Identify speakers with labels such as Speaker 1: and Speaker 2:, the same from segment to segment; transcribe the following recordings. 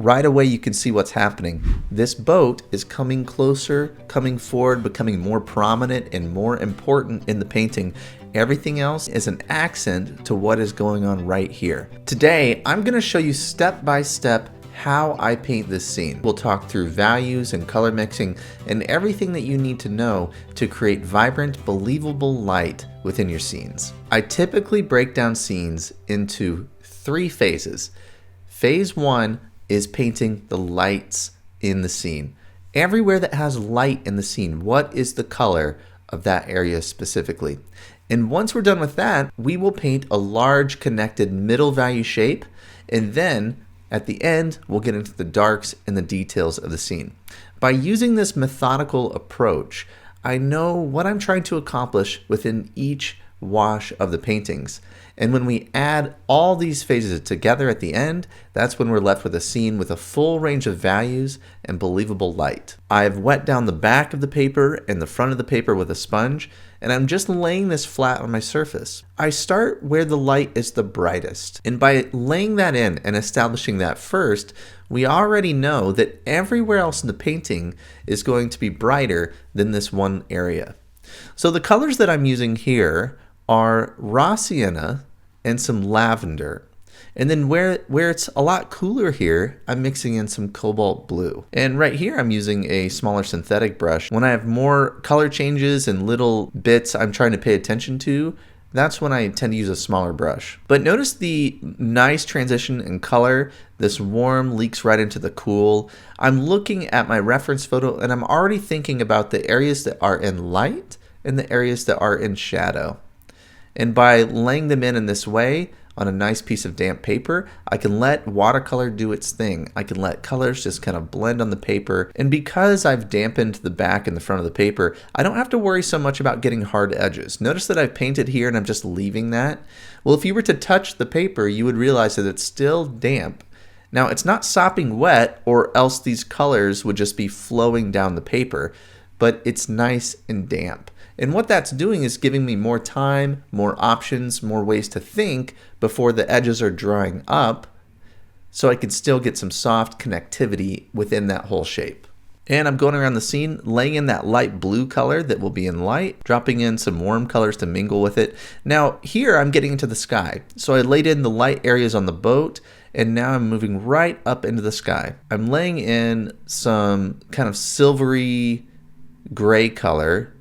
Speaker 1: Right away you can see what's happening. This boat is coming closer, coming forward, becoming more prominent and more important in the painting. Everything else is an accent to what is going on right here. Today, I'm going to show you step by step how I paint this scene. We'll talk through values and color mixing and everything that you need to know to create vibrant, believable light within your scenes. I typically break down scenes into 3 phases. Phase 1 is painting the lights in the scene. Everywhere that has light in the scene, what is the color of that area specifically? And once we're done with that, we will paint a large connected middle value shape, and then at the end, we'll get into the darks and the details of the scene. By using this methodical approach, I know what I'm trying to accomplish within each wash of the paintings. And when we add all these phases together at the end, that's when we're left with a scene with a full range of values and believable light. I've wet down the back of the paper and the front of the paper with a sponge, and I'm just laying this flat on my surface. I start where the light is the brightest. And by laying that in and establishing that first, we already know that everywhere else in the painting is going to be brighter than this one area. So the colors that I'm using here are raw sienna and some lavender. And then where it's a lot cooler here, I'm mixing in some cobalt blue. And right here, I'm using a smaller synthetic brush. When I have more color changes and little bits I'm trying to pay attention to, that's when I tend to use a smaller brush. But notice the nice transition in color. This warm leaks right into the cool. I'm looking at my reference photo and I'm already thinking about the areas that are in light and the areas that are in shadow. And by laying them in this way on a nice piece of damp paper, I can let watercolor do its thing. I can let colors just kind of blend on the paper. And because I've dampened the back and the front of the paper, I don't have to worry so much about getting hard edges. Notice that I've painted here and I'm just leaving that. Well, if you were to touch the paper, you would realize that it's still damp. Now, it's not sopping wet, or else these colors would just be flowing down the paper, but it's nice and damp. And what that's doing is giving me more time, more options, more ways to think before the edges are drying up, so I can still get some soft connectivity within that whole shape. And I'm going around the scene, laying in that light blue color that will be in light, dropping in some warm colors to mingle with it. Now here I'm getting into the sky. So I laid in the light areas on the boat, and now I'm moving right up into the sky. I'm laying in some kind of silvery gray color,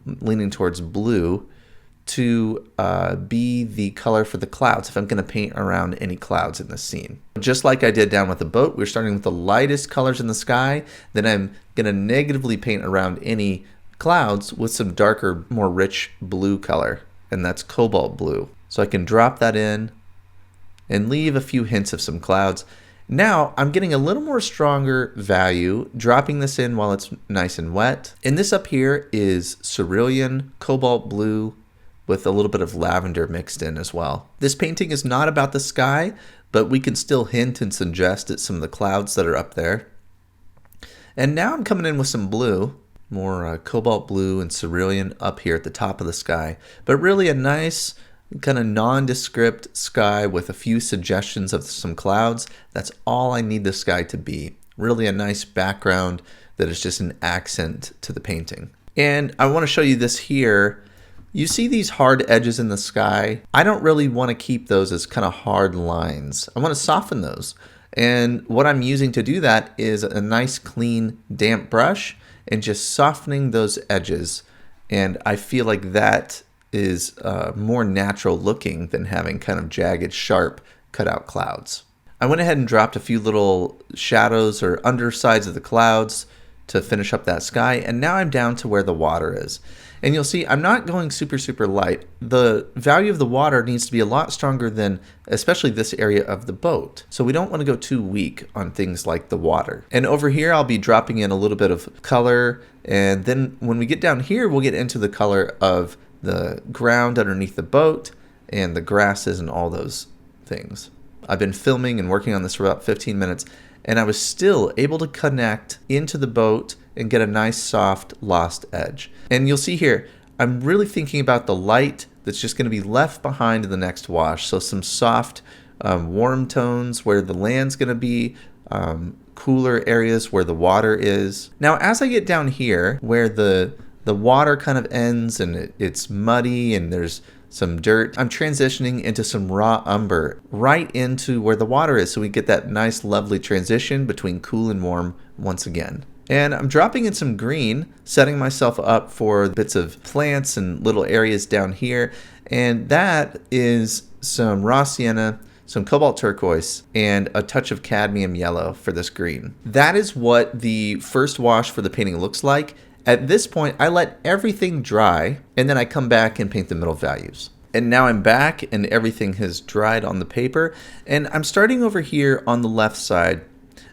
Speaker 1: leaning towards blue, to be the color for the clouds if I'm going to paint around any clouds in this scene. Just like I did down with the boat, we're starting with the lightest colors in the sky, then I'm going to negatively paint around any clouds with some darker, more rich blue color, and that's cobalt blue. So I can drop that in and leave a few hints of some clouds. Now I'm getting a little more stronger value, dropping this in while it's nice and wet. And this up here is cerulean cobalt blue with a little bit of lavender mixed in as well. This painting is not about the sky, but we can still hint and suggest at some of the clouds that are up there. And now I'm coming in with some blue, more cobalt blue and cerulean up here at the top of the sky, but really a nice kind of nondescript sky with a few suggestions of some clouds. That's all I need the sky to be. Really a nice background that is just an accent to the painting. And I want to show you this here. You see these hard edges in the sky? I don't really want to keep those as kind of hard lines. I want to soften those. And what I'm using to do that is a nice clean damp brush and just softening those edges. And I feel like that is more natural looking than having kind of jagged, sharp, cut out clouds. I went ahead and dropped a few little shadows or undersides of the clouds to finish up that sky, and now I'm down to where the water is. And you'll see I'm not going super light. The value of the water needs to be a lot stronger than especially this area of the boat. So we don't want to go too weak on things like the water. And over here I'll be dropping in a little bit of color, and then when we get down here we'll get into the color of the ground underneath the boat and the grasses and all those things. I've been filming and working on this for about 15 minutes, and I was still able to connect into the boat and get a nice soft lost edge. And you'll see here, I'm really thinking about the light that's just going to be left behind in the next wash. So some soft warm tones where the land's going to be cooler areas where the water is. Now, as I get down here where the water kind of ends and it's muddy and there's some dirt, I'm transitioning into some raw umber right into where the water is, so we get that nice lovely transition between cool and warm once again. And I'm dropping in some green, setting myself up for bits of plants and little areas down here. And that is some raw sienna, some cobalt turquoise, and a touch of cadmium yellow for this green. That is what the first wash for the painting looks like. At this point, I let everything dry, and then I come back and paint the middle values. And now I'm back, and everything has dried on the paper. And I'm starting over here on the left side.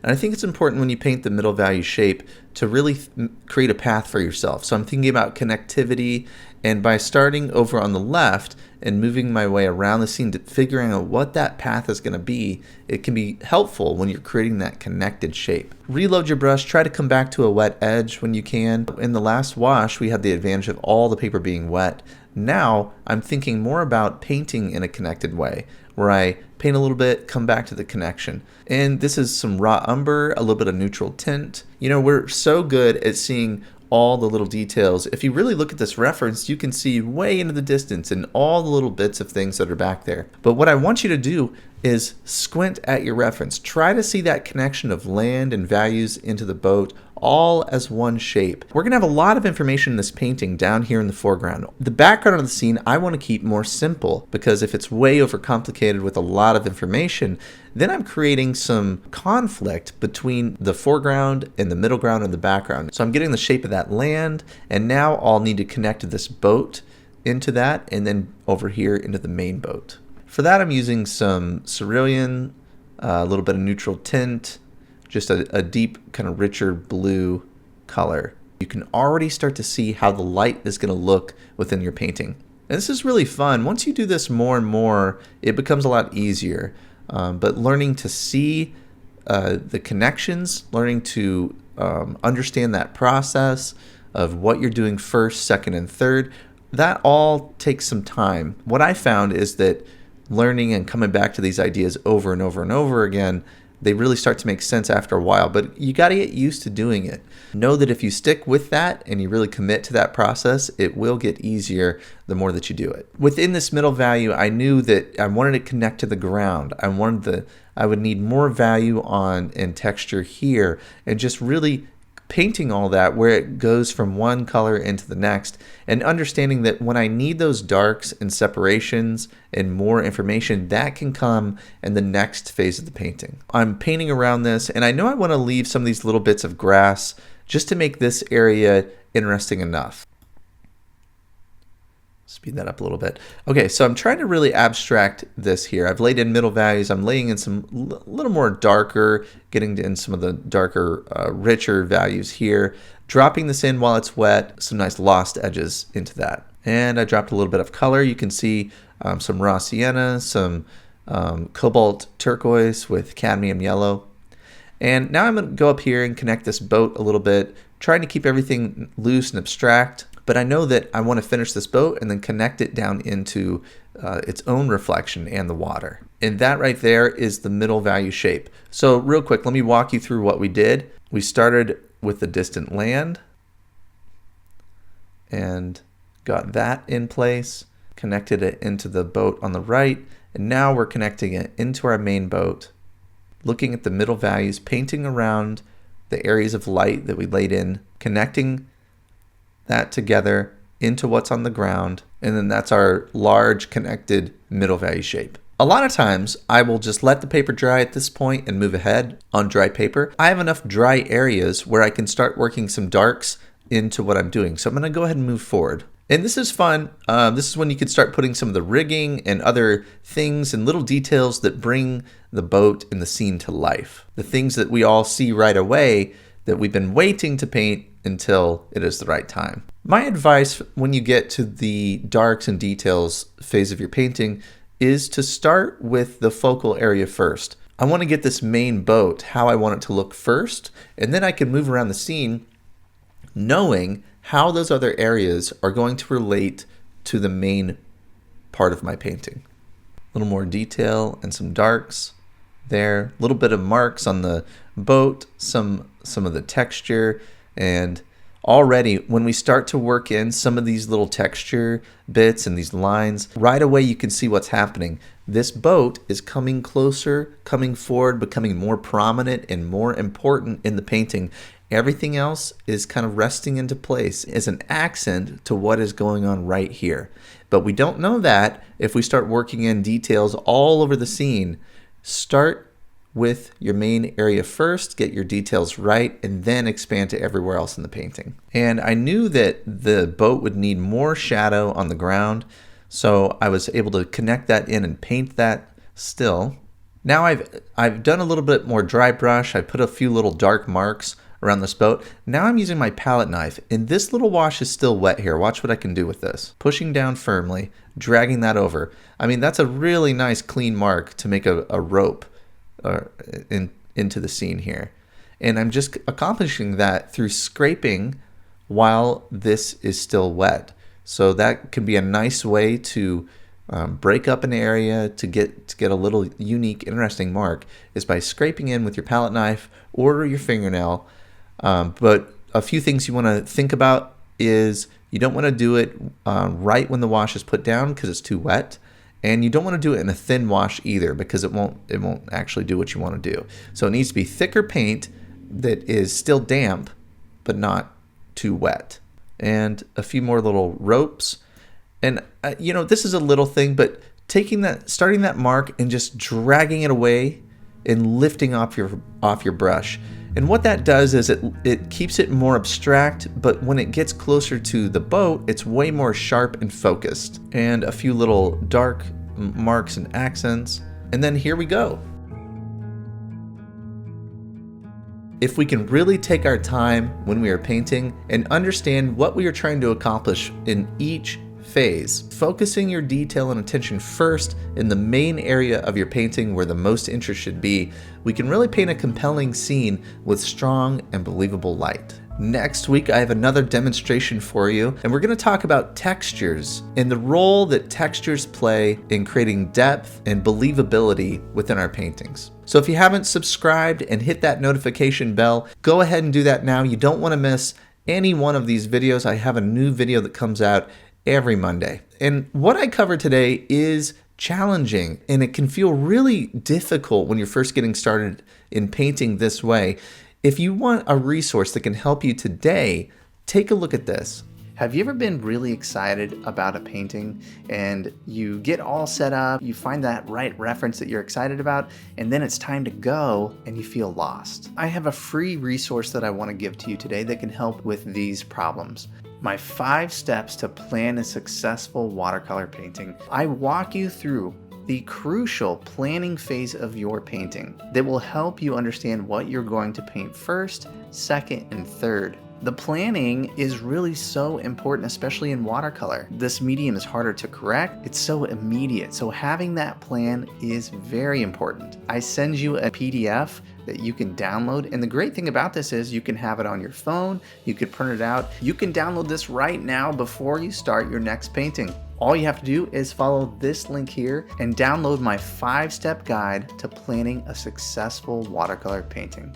Speaker 1: And I think it's important when you paint the middle value shape to really create a path for yourself. So I'm thinking about connectivity, and by starting over on the left and moving my way around the scene to figuring out what that path is going to be, it can be helpful when you're creating that connected shape. Reload your brush, try to come back to a wet edge when you can. In the last wash, we had the advantage of all the paper being wet. Now I'm thinking more about painting in a connected way, where I paint a little bit, come back to the connection. And this is some raw umber, a little bit of neutral tint. You know, we're so good at seeing all the little details. If you really look at this reference, you can see way into the distance and all the little bits of things that are back there. But what I want you to do is squint at your reference. Try to see that connection of land and values into the boat all as one shape. We're gonna have a lot of information in this painting down here in the foreground. The background of the scene I want to keep more simple, because if it's way overcomplicated with a lot of information, then I'm creating some conflict between the foreground and the middle ground and the background. So I'm getting the shape of that land, and now I'll need to connect this boat into that, and then over here into the main boat. For that, I'm using some cerulean, a little bit of neutral tint, just a deep kind of richer blue color. You can already start to see how the light is going to look within your painting. And this is really fun. Once you do this more and more, it becomes a lot easier. But learning to see the connections, learning to understand that process of what you're doing first, second, and third, that all takes some time. What I found is that learning and coming back to these ideas over and over and over again, they really start to make sense after a while, but you got to get used to doing it. Know that if you stick with that and you really commit to that process, it will get easier the more that you do it. Within this middle value, I knew that I wanted to connect to the ground. I would need more value on and texture here, and just really painting all that where it goes from one color into the next, and understanding that when I need those darks and separations and more information, that can come in the next phase of the painting. I'm painting around this, and I know I want to leave some of these little bits of grass just to make this area interesting enough. Speed that up a little bit. Okay, so I'm trying to really abstract this here. I've laid in middle values. I'm laying in some little more darker, getting in some of the darker, richer values here. Dropping this in while it's wet, some nice lost edges into that. And I dropped a little bit of color. You can see some raw sienna, some cobalt turquoise with cadmium yellow. And now I'm going to go up here and connect this boat a little bit, trying to keep everything loose and abstract. But I know that I want to finish this boat and then connect it down into its own reflection and the water. And that right there is the middle value shape. So real quick, let me walk you through what we did. We started with the distant land and got that in place, connected it into the boat on the right, and now we're connecting it into our main boat, looking at the middle values, painting around the areas of light that we laid in, connecting that together into what's on the ground, and then that's our large connected middle value shape. A lot of times I will just let the paper dry at this point and move ahead on dry paper. I have enough dry areas where I can start working some darks into what I'm doing. So I'm going to go ahead and move forward. And this is fun. This is when you can start putting some of the rigging and other things and little details that bring the boat and the scene to life. The things that we all see right away that we've been waiting to paint until it is the right time. My advice when you get to the darks and details phase of your painting is to start with the focal area first. I want to get this main boat how I want it to look first, and then I can move around the scene knowing how those other areas are going to relate to the main part of my painting. A little more detail and some darks there, a little bit of marks on the boat, some of the texture, and already when we start to work in some of these little texture bits and these lines, right away you can see what's happening. This boat is coming closer, coming forward, becoming more prominent and more important in the painting. Everything else is kind of resting into place as an accent to what is going on right here. But we don't know that if we start working in details all over the scene. Start with your main area first, get your details right, and then expand to everywhere else in the painting. And I knew that the boat would need more shadow on the ground, so I was able to connect that in and paint that still. Now I've done a little bit more dry brush. I put a few little dark marks around this boat. Now I'm using my palette knife, and this little wash is still wet here. Watch what I can do with this. Pushing down firmly, dragging that over. I mean, that's a really nice clean mark to make a rope into the scene here. And I'm just accomplishing that through scraping while this is still wet. So that can be a nice way to break up an area to get a little unique, interesting mark, is by scraping in with your palette knife or your fingernail. But a few things you want to think about is you don't want to do it right when the wash is put down because it's too wet. And you don't want to do it in a thin wash either because it won't actually do what you want to do. So it needs to be thicker paint that is still damp but not too wet. And a few more little ropes. And this is a little thing, but starting that mark and just dragging it away and lifting off your brush. And what that does is it keeps it more abstract, but when it gets closer to the boat, it's way more sharp and focused. And a few little dark marks and accents. And then here we go. If we can really take our time when we are painting and understand what we are trying to accomplish in each phase, focusing your detail and attention first in the main area of your painting where the most interest should be, we can really paint a compelling scene with strong and believable light. Next week, I have another demonstration for you, and we're going to talk about textures and the role that textures play in creating depth and believability within our paintings. So if you haven't subscribed and hit that notification bell, go ahead and do that now. You don't want to miss any one of these videos. I have a new video that comes out every Monday. And what I cover today is challenging, and it can feel really difficult when you're first getting started in painting this way. If you want a resource that can help you today, take a look at this. Have you ever been really excited about a painting and you get all set up, you find that right reference that you're excited about, and then it's time to go and you feel lost? I have a free resource that I want to give to you today that can help with these problems. My 5 steps to plan a successful watercolor painting. I walk you through the crucial planning phase of your painting that will help you understand what you're going to paint first, second, and third. The planning is really so important, especially in watercolor. This medium is harder to correct. It's so immediate. So having that plan is very important. I send you a PDF that you can download. And the great thing about this is you can have it on your phone. You could print it out. You can download this right now before you start your next painting. All you have to do is follow this link here and download my 5-step guide to planning a successful watercolor painting.